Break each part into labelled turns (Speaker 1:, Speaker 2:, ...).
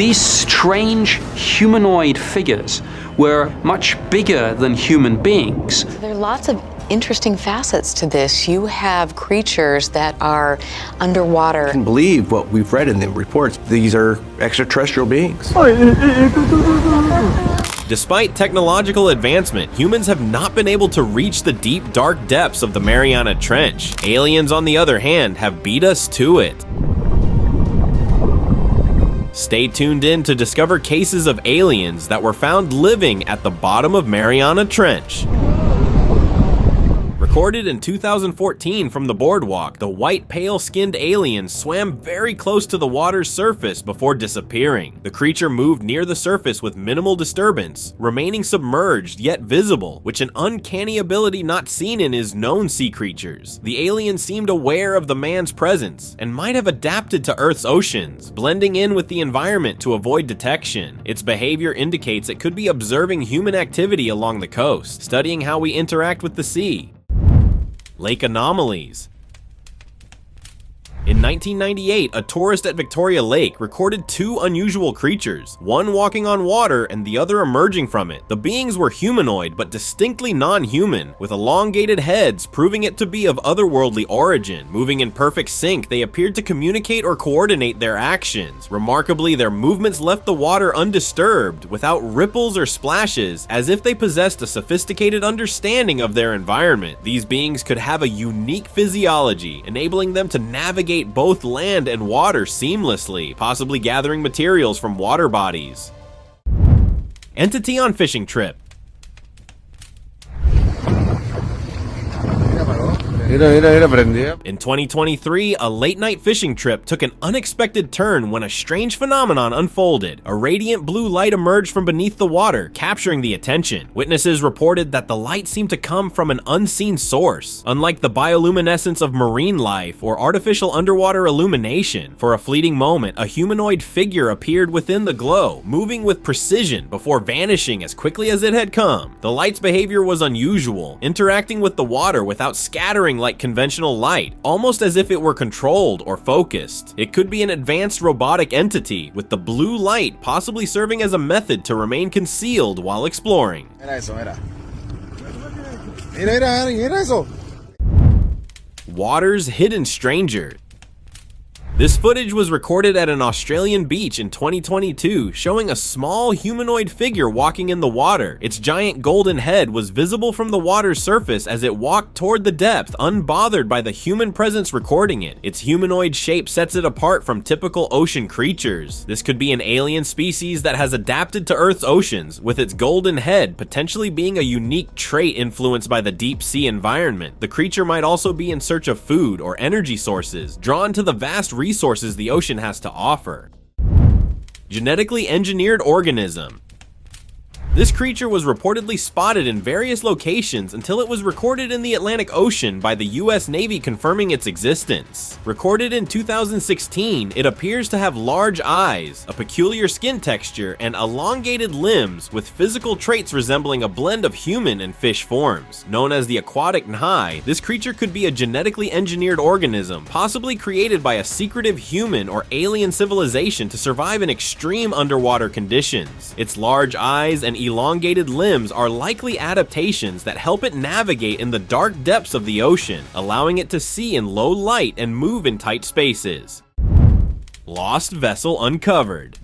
Speaker 1: These strange humanoid figures were much bigger than human beings.
Speaker 2: There are lots of interesting facets to this. You have creatures that are underwater.
Speaker 3: I can't believe what we've read in the reports. These are extraterrestrial beings.
Speaker 4: Despite technological advancement, humans have not been able to reach the deep, dark depths of the Mariana Trench. Aliens, on the other hand, have beat us to it. Stay tuned in to discover cases of aliens that were found living at the bottom of Mariana Trench. Recorded in 2014 from the boardwalk, the white pale-skinned alien swam very close to the water's surface before disappearing. The creature moved near the surface with minimal disturbance, remaining submerged yet visible, which an uncanny ability not seen in his known sea creatures. The alien seemed aware of the man's presence and might have adapted to Earth's oceans, blending in with the environment to avoid detection. Its behavior indicates it could be observing human activity along the coast, studying how we interact with the sea. Lake Anomalies. In 1998, a tourist at Victoria Lake recorded two unusual creatures, one walking on water and the other emerging from it. The beings were humanoid but distinctly non-human, with elongated heads proving it to be of otherworldly origin. Moving in perfect sync, they appeared to communicate or coordinate their actions. Remarkably, their movements left the water undisturbed, without ripples or splashes, as if they possessed a sophisticated understanding of their environment. These beings could have a unique physiology, enabling them to navigate both land and water seamlessly, possibly gathering materials from water bodies. Entity on fishing trip. In 2023, a late-night fishing trip took an unexpected turn when a strange phenomenon unfolded. A radiant blue light emerged from beneath the water, capturing the attention. Witnesses reported that the light seemed to come from an unseen source, unlike the bioluminescence of marine life or artificial underwater illumination. For a fleeting moment, a humanoid figure appeared within the glow, moving with precision before vanishing as quickly as it had come. The light's behavior was unusual, interacting with the water without scattering like conventional light, almost as if it were controlled or focused. It could be an advanced robotic entity, with the blue light possibly serving as a method to remain concealed while exploring. Water's hidden stranger. This footage was recorded at an Australian beach in 2022, showing a small humanoid figure walking in the water. Its giant golden head was visible from the water's surface as it walked toward the depth, unbothered by the human presence recording it. Its humanoid shape sets it apart from typical ocean creatures. This could be an alien species that has adapted to Earth's oceans, with its golden head potentially being a unique trait influenced by the deep sea environment. The creature might also be in search of food or energy sources, drawn to the vast resources the ocean has to offer. Genetically engineered organism. This creature was reportedly spotted in various locations until it was recorded in the Atlantic Ocean by the US Navy, confirming its existence. Recorded in 2016, it appears to have large eyes, a peculiar skin texture, and elongated limbs with physical traits resembling a blend of human and fish forms. Known as the aquatic nhai, this creature could be a genetically engineered organism, possibly created by a secretive human or alien civilization to survive in extreme underwater conditions. Its large eyes and elongated limbs are likely adaptations that help it navigate in the dark depths of the ocean, allowing it to see in low light and move in tight spaces. Lost vessel uncovered.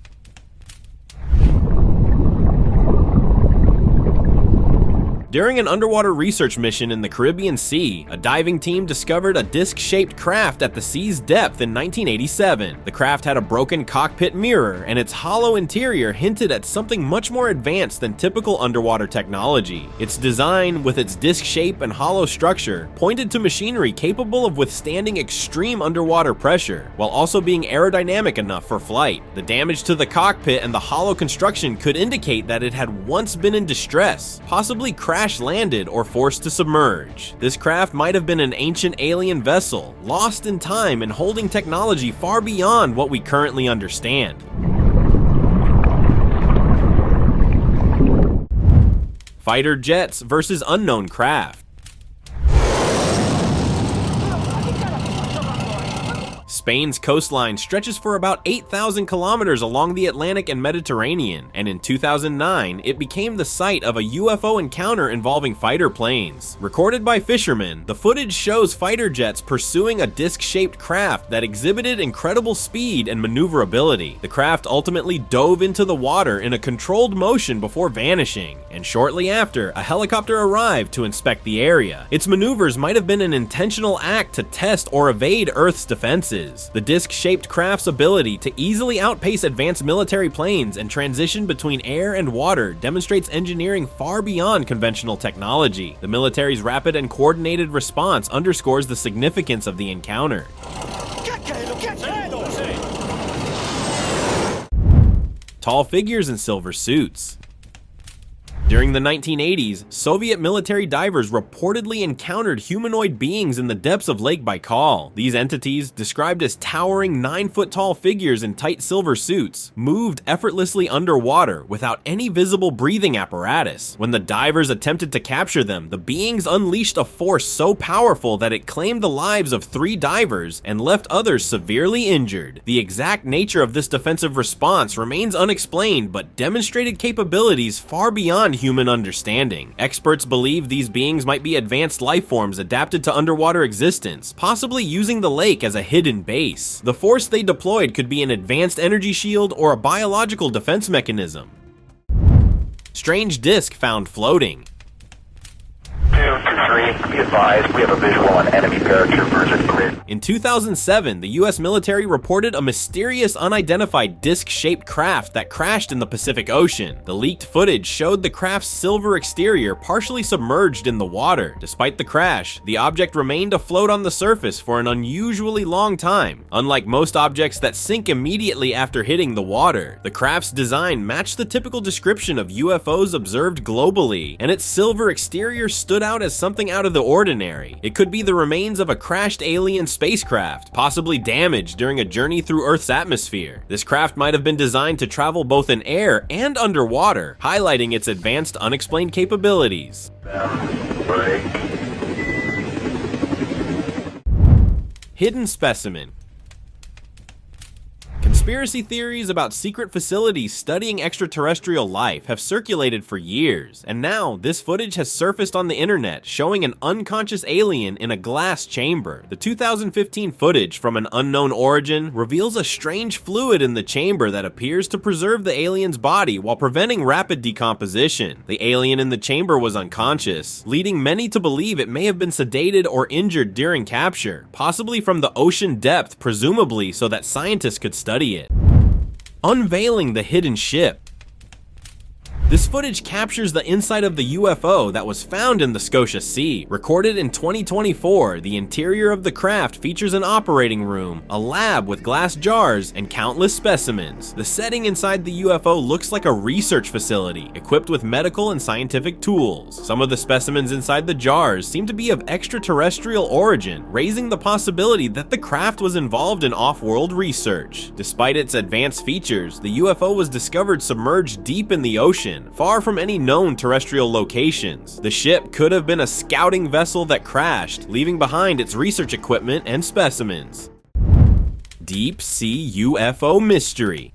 Speaker 4: During an underwater research mission in the Caribbean Sea, a diving team discovered a disc-shaped craft at the sea's depth in 1987. The craft had a broken cockpit mirror, and its hollow interior hinted at something much more advanced than typical underwater technology. Its design, with its disc shape and hollow structure, pointed to machinery capable of withstanding extreme underwater pressure, while also being aerodynamic enough for flight. The damage to the cockpit and the hollow construction could indicate that it had once been in distress, possibly crash-landed or forced to submerge. This craft might have been an ancient alien vessel, lost in time and holding technology far beyond what we currently understand. Fighter jets versus unknown craft. Spain's coastline stretches for about 8,000 kilometers along the Atlantic and Mediterranean, and in 2009, it became the site of a UFO encounter involving fighter planes. Recorded by fishermen, the footage shows fighter jets pursuing a disc-shaped craft that exhibited incredible speed and maneuverability. The craft ultimately dove into the water in a controlled motion before vanishing, and shortly after, a helicopter arrived to inspect the area. Its maneuvers might have been an intentional act to test or evade Earth's defenses. The disc-shaped craft's ability to easily outpace advanced military planes and transition between air and water demonstrates engineering far beyond conventional technology. The military's rapid and coordinated response underscores the significance of the encounter. Tall figures in silver suits. During the 1980s, Soviet military divers reportedly encountered humanoid beings in the depths of Lake Baikal. These entities, described as towering 9-foot-tall figures in tight silver suits, moved effortlessly underwater without any visible breathing apparatus. When the divers attempted to capture them, the beings unleashed a force so powerful that it claimed the lives of 3 divers and left others severely injured. The exact nature of this defensive response remains unexplained, but demonstrated capabilities far beyond human understanding. Experts believe these beings might be advanced life forms adapted to underwater existence, possibly using the lake as a hidden base. The force they deployed could be an advanced energy shield or a biological defense mechanism. Strange disc found floating.
Speaker 5: 223, be advised, we have a visual on enemy paratroopers at grid.
Speaker 4: In 2007, the US military reported a mysterious unidentified disc-shaped craft that crashed in the Pacific Ocean. The leaked footage showed the craft's silver exterior partially submerged in the water. Despite the crash, the object remained afloat on the surface for an unusually long time. Unlike most objects that sink immediately after hitting the water, the craft's design matched the typical description of UFOs observed globally, and its silver exterior stood out as something out of the ordinary. It could be the remains of a crashed alien spacecraft, possibly damaged during a journey through Earth's atmosphere. This craft might have been designed to travel both in air and underwater, highlighting its advanced unexplained capabilities. Hidden specimen. Conspiracy theories about secret facilities studying extraterrestrial life have circulated for years, and now this footage has surfaced on the internet showing an unconscious alien in a glass chamber. The 2015 footage from an unknown origin reveals a strange fluid in the chamber that appears to preserve the alien's body while preventing rapid decomposition. The alien in the chamber was unconscious, leading many to believe it may have been sedated or injured during capture, possibly from the ocean depth, presumably so that scientists could study it. Unveiling the hidden ship. This footage captures the inside of the UFO that was found in the Scotia Sea. Recorded in 2024, the interior of the craft features an operating room, a lab with glass jars, and countless specimens. The setting inside the UFO looks like a research facility, equipped with medical and scientific tools. Some of the specimens inside the jars seem to be of extraterrestrial origin, raising the possibility that the craft was involved in off-world research. Despite its advanced features, the UFO was discovered submerged deep in the ocean, far from any known terrestrial locations. The ship could have been a scouting vessel that crashed, leaving behind its research equipment and specimens. Deep Sea UFO mystery.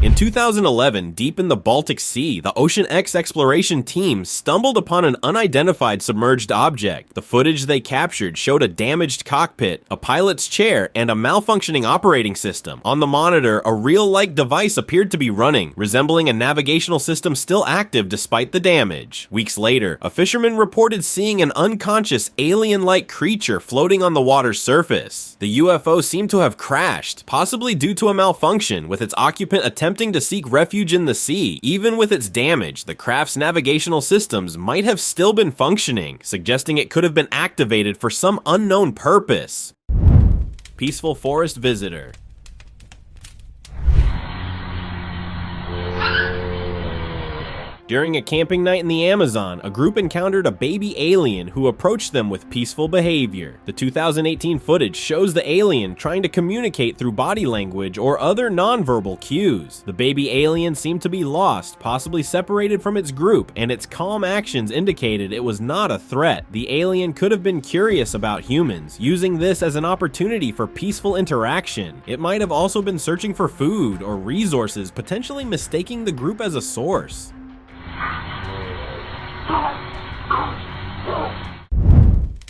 Speaker 4: In 2011, deep in the Baltic Sea, the Ocean X exploration team stumbled upon an unidentified submerged object. The footage they captured showed a damaged cockpit, a pilot's chair, and a malfunctioning operating system. On the monitor, a reel-like device appeared to be running, resembling a navigational system still active despite the damage. Weeks later, a fisherman reported seeing an unconscious alien-like creature floating on the water's surface. The UFO seemed to have crashed, possibly due to a malfunction, with its occupant attempting to seek refuge in the sea. Even with its damage, the craft's navigational systems might have still been functioning, suggesting it could have been activated for some unknown purpose. Peaceful forest visitor. During a camping night in the Amazon, a group encountered a baby alien who approached them with peaceful behavior. The 2018 footage shows the alien trying to communicate through body language or other nonverbal cues. The baby alien seemed to be lost, possibly separated from its group, and its calm actions indicated it was not a threat. The alien could have been curious about humans, using this as an opportunity for peaceful interaction. It might have also been searching for food or resources, potentially mistaking the group as a source.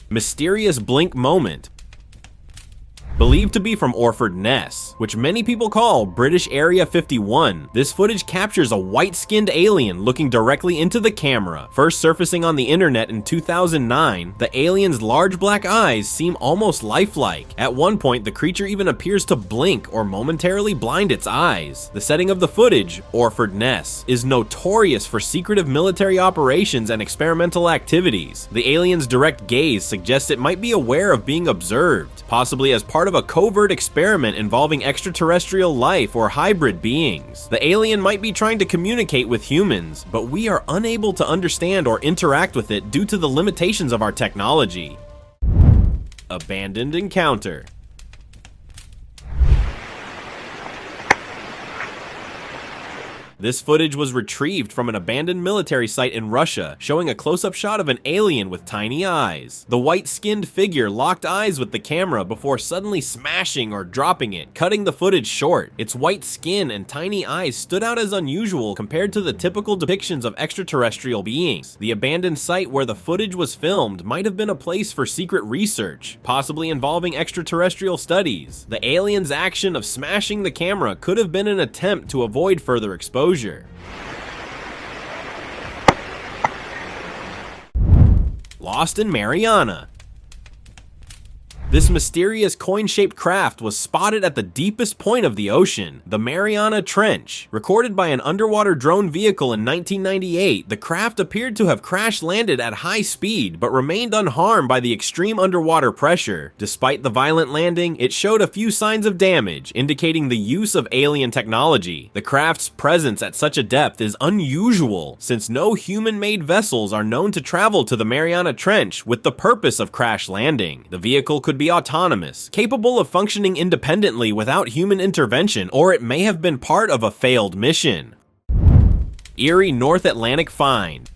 Speaker 4: Mysterious blink moment. Believed to be from Orford Ness, which many people call British Area 51. This footage captures a white-skinned alien looking directly into the camera. First surfacing on the internet in 2009, the alien's large black eyes seem almost lifelike. At one point, the creature even appears to blink or momentarily blind its eyes. The setting of the footage, Orford Ness, is notorious for secretive military operations and experimental activities. The alien's direct gaze suggests it might be aware of being observed, possibly as part of a covert experiment involving extraterrestrial life or hybrid beings. The alien might be trying to communicate with humans, but we are unable to understand or interact with it due to the limitations of our technology. Abandoned encounter. This footage was retrieved from an abandoned military site in Russia, showing a close-up shot of an alien with tiny eyes. The white-skinned figure locked eyes with the camera before suddenly smashing or dropping it, cutting the footage short. Its white skin and tiny eyes stood out as unusual compared to the typical depictions of extraterrestrial beings. The abandoned site where the footage was filmed might have been a place for secret research, possibly involving extraterrestrial studies. The alien's action of smashing the camera could have been an attempt to avoid further exposure. Lost in Mariana. This mysterious coin-shaped craft was spotted at the deepest point of the ocean, the Mariana Trench. Recorded by an underwater drone vehicle in 1998, the craft appeared to have crash-landed at high speed, but remained unharmed by the extreme underwater pressure. Despite the violent landing, it showed a few signs of damage, indicating the use of alien technology. The craft's presence at such a depth is unusual, since no human-made vessels are known to travel to the Mariana Trench with the purpose of crash landing. The vehicle could be autonomous, capable of functioning independently without human intervention, or it may have been part of a failed mission. Erie North Atlantic find.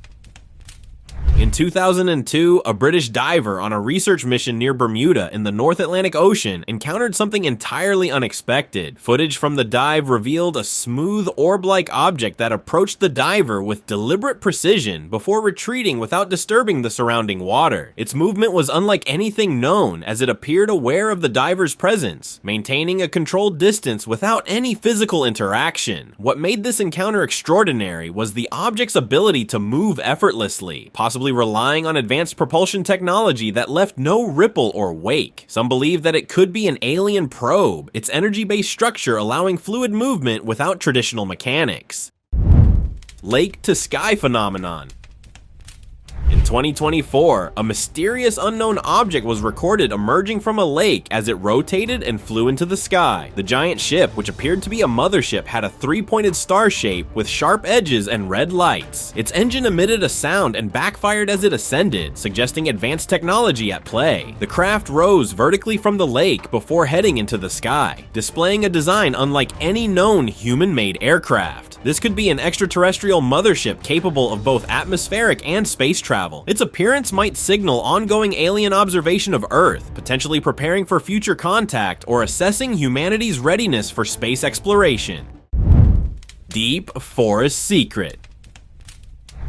Speaker 4: In 2002, a British diver on a research mission near Bermuda in the North Atlantic Ocean encountered something entirely unexpected. Footage from the dive revealed a smooth orb-like object that approached the diver with deliberate precision before retreating without disturbing the surrounding water. Its movement was unlike anything known, as it appeared aware of the diver's presence, maintaining a controlled distance without any physical interaction. What made this encounter extraordinary was the object's ability to move effortlessly, possibly relying on advanced propulsion technology that left no ripple or wake. Some believe that it could be an alien probe, its energy-based structure allowing fluid movement without traditional mechanics. Lake to sky phenomenon. In 2024, a mysterious unknown object was recorded emerging from a lake as it rotated and flew into the sky. The giant ship, which appeared to be a mothership, had a three-pointed star shape with sharp edges and red lights. Its engine emitted a sound and backfired as it ascended, suggesting advanced technology at play. The craft rose vertically from the lake before heading into the sky, displaying a design unlike any known human-made aircraft. This could be an extraterrestrial mothership capable of both atmospheric and space travel. Its appearance might signal ongoing alien observation of Earth, potentially preparing for future contact or assessing humanity's readiness for space exploration. Deep Forest Secret.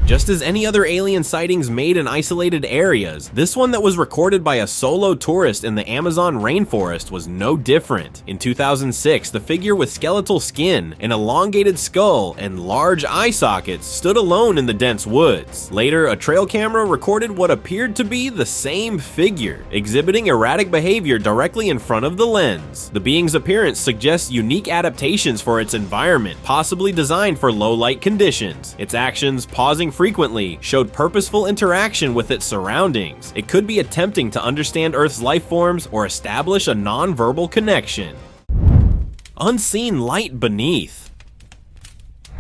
Speaker 4: Just as any other alien sightings made in isolated areas, this one that was recorded by a solo tourist in the Amazon rainforest was no different. In 2006, the figure with skeletal skin, an elongated skull, and large eye sockets stood alone in the dense woods. Later, a trail camera recorded what appeared to be the same figure, exhibiting erratic behavior directly in front of the lens. The being's appearance suggests unique adaptations for its environment, possibly designed for low-light conditions. Its actions, pausing frequently, showed purposeful interaction with its surroundings. It could be attempting to understand Earth's life forms or establish a non-verbal connection. Unseen light beneath.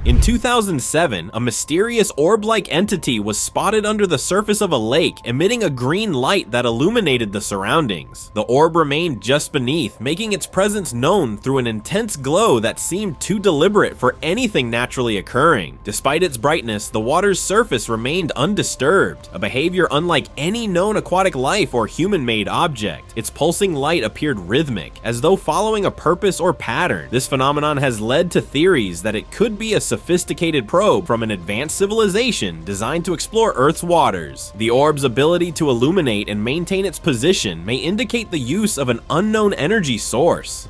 Speaker 4: In 2007, a mysterious orb-like entity was spotted under the surface of a lake, emitting a green light that illuminated the surroundings. The orb remained just beneath, making its presence known through an intense glow that seemed too deliberate for anything naturally occurring. Despite its brightness, the water's surface remained undisturbed, a behavior unlike any known aquatic life or human-made object. Its pulsing light appeared rhythmic, as though following a purpose or pattern. This phenomenon has led to theories that it could be a sophisticated probe from an advanced civilization designed to explore Earth's waters. The orb's ability to illuminate and maintain its position may indicate the use of an unknown energy source.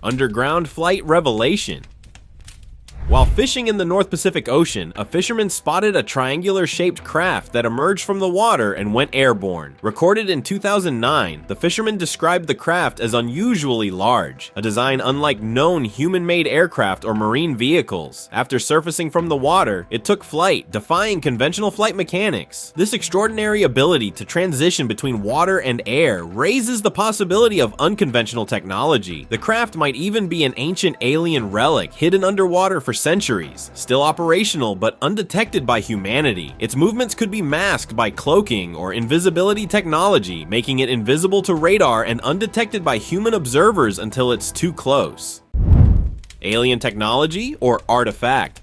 Speaker 4: Underground flight revelation. While fishing in the North Pacific Ocean, a fisherman spotted a triangular-shaped craft that emerged from the water and went airborne. Recorded in 2009, the fisherman described the craft as unusually large, a design unlike known human-made aircraft or marine vehicles. After surfacing from the water, it took flight, defying conventional flight mechanics. This extraordinary ability to transition between water and air raises the possibility of unconventional technology. The craft might even be an ancient alien relic hidden underwater for centuries, still operational but undetected by humanity. Its movements could be masked by cloaking or invisibility technology, making it invisible to radar and undetected by human observers until it's too close. Alien technology or artifact?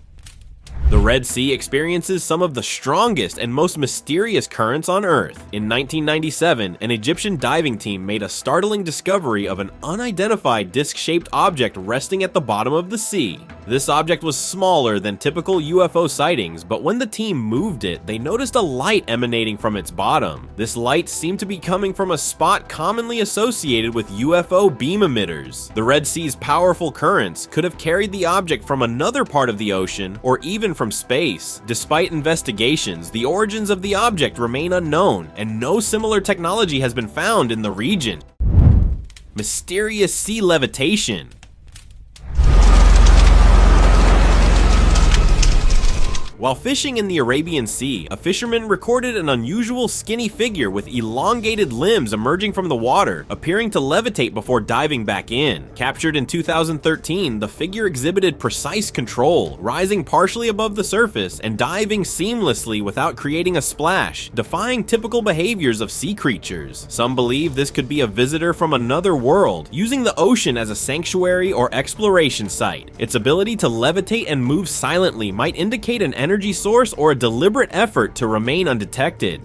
Speaker 4: The Red Sea experiences some of the strongest and most mysterious currents on Earth. In 1997, an Egyptian diving team made a startling discovery of an unidentified disc-shaped object resting at the bottom of the sea. This object was smaller than typical UFO sightings, but when the team moved it, they noticed a light emanating from its bottom. This light seemed to be coming from a spot commonly associated with UFO beam emitters. The Red Sea's powerful currents could have carried the object from another part of the ocean or even from space. Despite investigations, the origins of the object remain unknown, and no similar technology has been found in the region. Mysterious sea levitation. While fishing in the Arabian Sea, a fisherman recorded an unusual skinny figure with elongated limbs emerging from the water, appearing to levitate before diving back in. Captured in 2013, the figure exhibited precise control, rising partially above the surface and diving seamlessly without creating a splash, defying typical behaviors of sea creatures. Some believe this could be a visitor from another world, using the ocean as a sanctuary or exploration site. Its ability to levitate and move silently might indicate an energy source or a deliberate effort to remain undetected.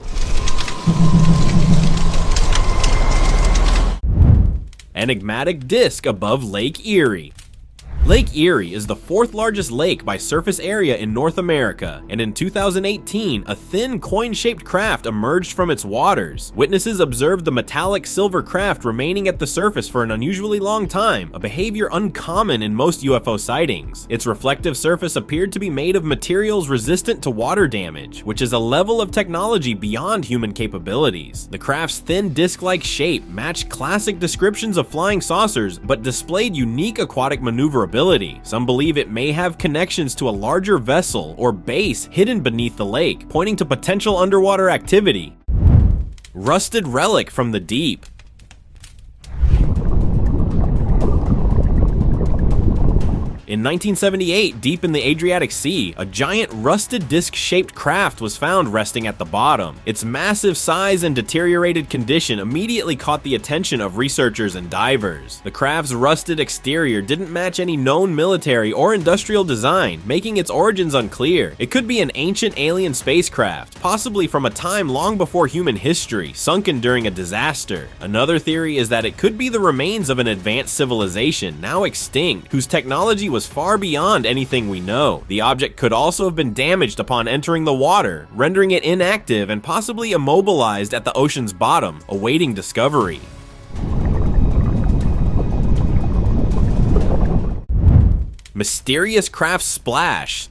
Speaker 4: Enigmatic disk above Lake Erie. Lake Erie is the fourth largest lake by surface area in North America, and in 2018, a thin coin-shaped craft emerged from its waters. Witnesses observed the metallic silver craft remaining at the surface for an unusually long time, a behavior uncommon in most UFO sightings. Its reflective surface appeared to be made of materials resistant to water damage, which is a level of technology beyond human capabilities. The craft's thin disc-like shape matched classic descriptions of flying saucers, but displayed unique aquatic maneuverability. Some believe it may have connections to a larger vessel or base hidden beneath the lake, pointing to potential underwater activity. Rusted relic from the deep. In 1978, deep in the Adriatic Sea, a giant rusted disc-shaped craft was found resting at the bottom. Its massive size and deteriorated condition immediately caught the attention of researchers and divers. The craft's rusted exterior didn't match any known military or industrial design, making its origins unclear. It could be an ancient alien spacecraft, possibly from a time long before human history, sunken during a disaster. Another theory is that it could be the remains of an advanced civilization, now extinct, whose technology was far beyond anything we know. The object could also have been damaged upon entering the water, rendering it inactive and possibly immobilized at the ocean's bottom, awaiting discovery. Mysterious craft splash.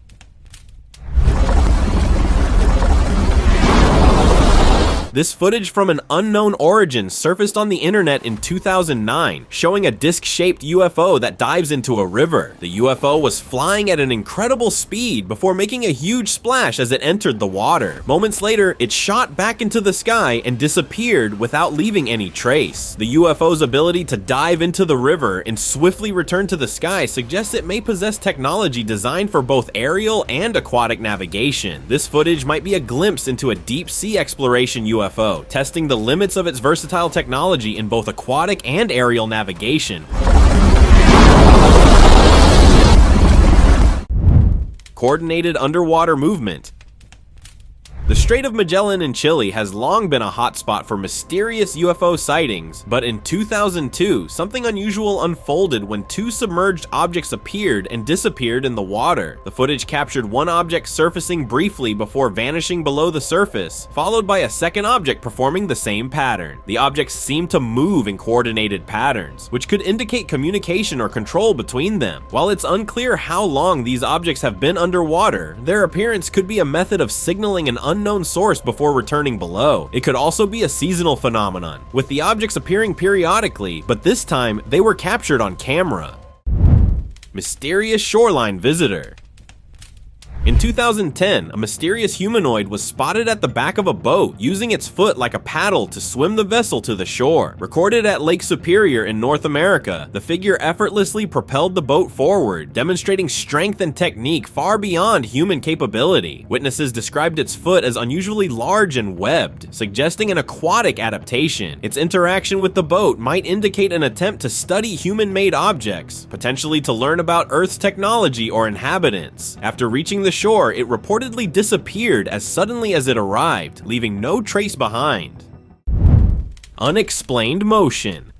Speaker 4: This footage from an unknown origin surfaced on the internet in 2009, showing a disc-shaped UFO that dives into a river. The UFO was flying at an incredible speed before making a huge splash as it entered the water. Moments later, it shot back into the sky and disappeared without leaving any trace. The UFO's ability to dive into the river and swiftly return to the sky suggests it may possess technology designed for both aerial and aquatic navigation. This footage might be a glimpse into a deep-sea exploration UFO, testing the limits of its versatile technology in both aquatic and aerial navigation. Coordinated underwater movement. The Strait of Magellan in Chile has long been a hotspot for mysterious UFO sightings, but in 2002, something unusual unfolded when two submerged objects appeared and disappeared in the water. The footage captured one object surfacing briefly before vanishing below the surface, followed by a second object performing the same pattern. The objects seemed to move in coordinated patterns, which could indicate communication or control between them. While it's unclear how long these objects have been underwater, their appearance could be a method of signaling an unknown source before returning below. It could also be a seasonal phenomenon, with the objects appearing periodically, but this time they were captured on camera. Mysterious shoreline visitor. In 2010, a mysterious humanoid was spotted at the back of a boat, using its foot like a paddle to swim the vessel to the shore. Recorded at Lake Superior in North America, the figure effortlessly propelled the boat forward, demonstrating strength and technique far beyond human capability. Witnesses described its foot as unusually large and webbed, suggesting an aquatic adaptation. Its interaction with the boat might indicate an attempt to study human-made objects, potentially to learn about Earth's technology or inhabitants. After reaching the shore, it reportedly disappeared as suddenly as it arrived, leaving no trace behind. Unexplained motion.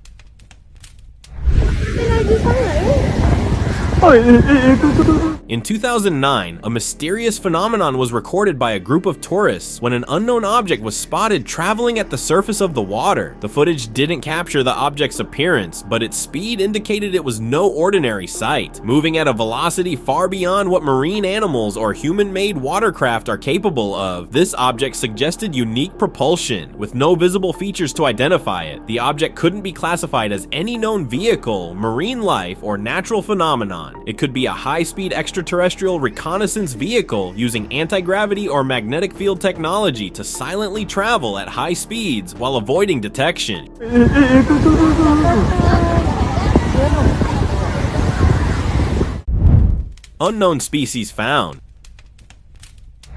Speaker 4: In 2009, a mysterious phenomenon was recorded by a group of tourists when an unknown object was spotted traveling at the surface of the water. The footage didn't capture the object's appearance, but its speed indicated it was no ordinary sight. Moving at a velocity far beyond what marine animals or human-made watercraft are capable of, this object suggested unique propulsion. With no visible features to identify it, the object couldn't be classified as any known vehicle, marine life, or natural phenomenon. It could be a high-speed extraterrestrial reconnaissance vehicle using anti-gravity or magnetic field technology to silently travel at high speeds while avoiding detection. Unknown species found.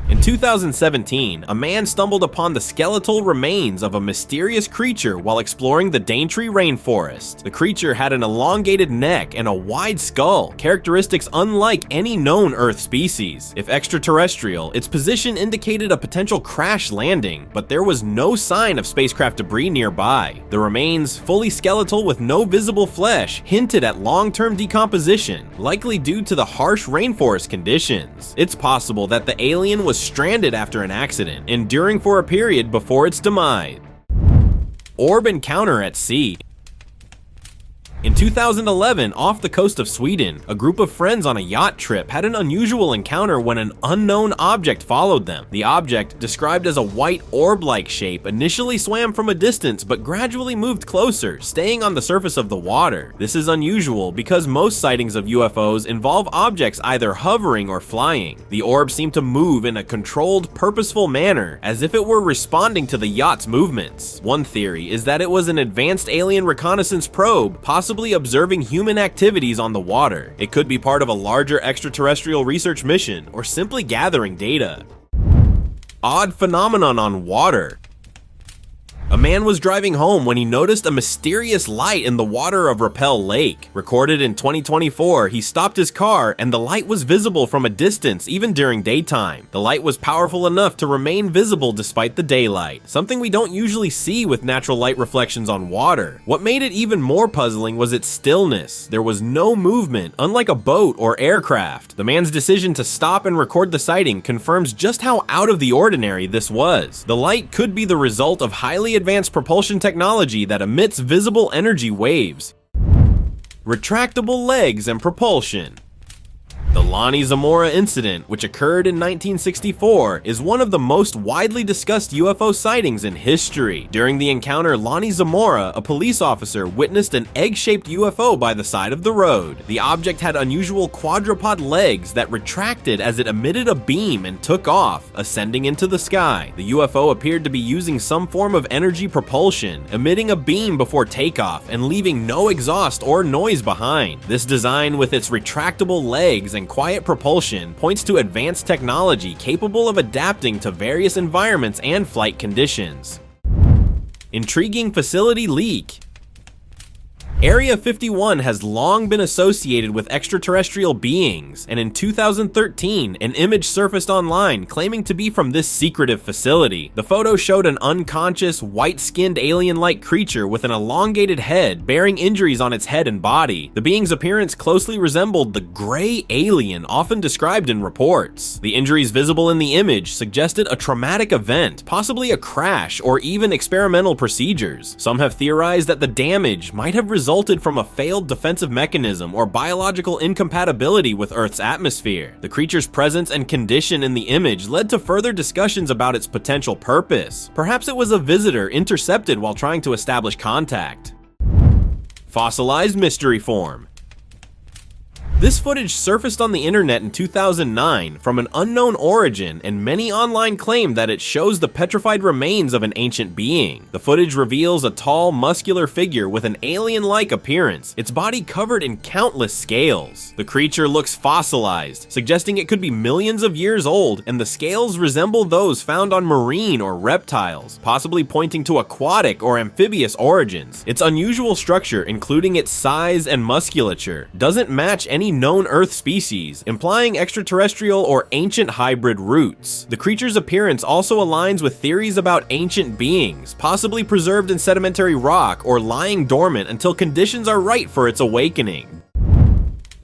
Speaker 4: In 2017, a man stumbled upon the skeletal remains of a mysterious creature while exploring the Daintree rainforest. The creature had an elongated neck and a wide skull, characteristics unlike any known Earth species. If extraterrestrial, its position indicated a potential crash landing, but there was no sign of spacecraft debris nearby. The remains, fully skeletal with no visible flesh, hinted at long-term decomposition, likely due to the harsh rainforest conditions. It's possible that the alien was stranded after an accident, enduring for a period before its demise. Orb Encounter at Sea. In 2011, off the coast of Sweden, a group of friends on a yacht trip had an unusual encounter when an unknown object followed them. The object, described as a white orb-like shape, initially swam from a distance but gradually moved closer, staying on the surface of the water. This is unusual because most sightings of UFOs involve objects either hovering or flying. The orb seemed to move in a controlled, purposeful manner, as if it were responding to the yacht's movements. One theory is that it was an advanced alien reconnaissance probe, possibly observing human activities on the water. It could be part of a larger extraterrestrial research mission, or simply gathering data. Odd phenomenon on water. A man was driving home when he noticed a mysterious light in the water of Rappel Lake. Recorded in 2024, he stopped his car and the light was visible from a distance even during daytime. The light was powerful enough to remain visible despite the daylight, something we don't usually see with natural light reflections on water. What made it even more puzzling was its stillness. There was no movement, unlike a boat or aircraft. The man's decision to stop and record the sighting confirms just how out of the ordinary this was. The light could be the result of highly advanced propulsion technology that emits visible energy waves. Retractable legs and propulsion. The Lonnie Zamora incident, which occurred in 1964, is one of the most widely discussed UFO sightings in history. During the encounter, Lonnie Zamora, a police officer, witnessed an egg-shaped UFO by the side of the road. The object had unusual quadrupod legs that retracted as it emitted a beam and took off, ascending into the sky. The UFO appeared to be using some form of energy propulsion, emitting a beam before takeoff and leaving no exhaust or noise behind. This design, with its retractable legs and quiet propulsion, points to advanced technology capable of adapting to various environments and flight conditions. Intriguing facility leak. Area 51 has long been associated with extraterrestrial beings, and in 2013, an image surfaced online claiming to be from this secretive facility. The photo showed an unconscious, white-skinned alien-like creature with an elongated head bearing injuries on its head and body. The being's appearance closely resembled the gray alien often described in reports. The injuries visible in the image suggested a traumatic event, possibly a crash or even experimental procedures. Some have theorized that the damage might have resulted from a failed defensive mechanism or biological incompatibility with Earth's atmosphere. The creature's presence and condition in the image led to further discussions about its potential purpose. Perhaps it was a visitor intercepted while trying to establish contact. Fossilized mystery form. This footage surfaced on the internet in 2009 from an unknown origin, and many online claim that it shows the petrified remains of an ancient being. The footage reveals a tall, muscular figure with an alien-like appearance, its body covered in countless scales. The creature looks fossilized, suggesting it could be millions of years old, and the scales resemble those found on marine or reptiles, possibly pointing to aquatic or amphibious origins. Its unusual structure, including its size and musculature, doesn't match any known Earth species, implying extraterrestrial or ancient hybrid roots. The creature's appearance also aligns with theories about ancient beings, possibly preserved in sedimentary rock or lying dormant until conditions are right for its awakening.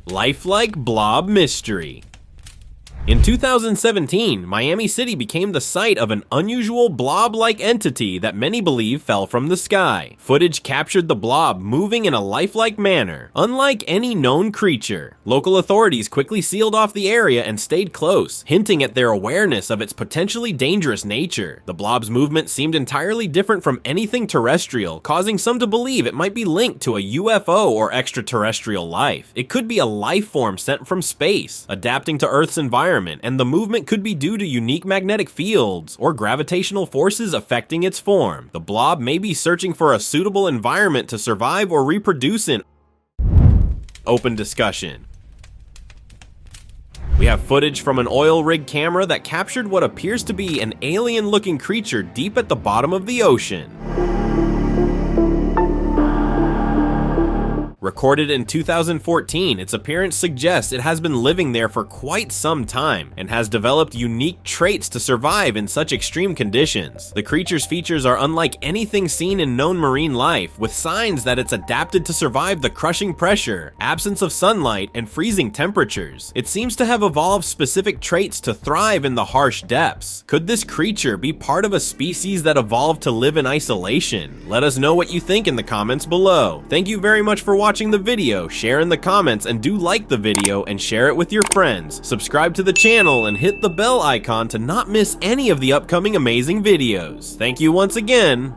Speaker 4: Lifelike blob mystery. In 2017, Miami City became the site of an unusual blob-like entity that many believe fell from the sky. Footage captured the blob moving in a lifelike manner, unlike any known creature. Local authorities quickly sealed off the area and stayed close, hinting at their awareness of its potentially dangerous nature. The blob's movement seemed entirely different from anything terrestrial, causing some to believe it might be linked to a UFO or extraterrestrial life. It could be a life form sent from space, adapting to Earth's environment, and the movement could be due to unique magnetic fields or gravitational forces affecting its form. The blob may be searching for a suitable environment to survive or reproduce in. Open discussion. We have footage from an oil rig camera that captured what appears to be an alien-looking creature deep at the bottom of the ocean. Recorded in 2014, its appearance suggests it has been living there for quite some time and has developed unique traits to survive in such extreme conditions. The creature's features are unlike anything seen in known marine life, with signs that it's adapted to survive the crushing pressure, absence of sunlight, and freezing temperatures. It seems to have evolved specific traits to thrive in the harsh depths. Could this creature be part of a species that evolved to live in isolation? Let us know what you think in the comments below. Thank you very much for watching the video, share in the comments, and do like the video and share it with your friends. Subscribe to the channel and hit the bell icon to not miss any of the upcoming amazing videos. Thank you once again.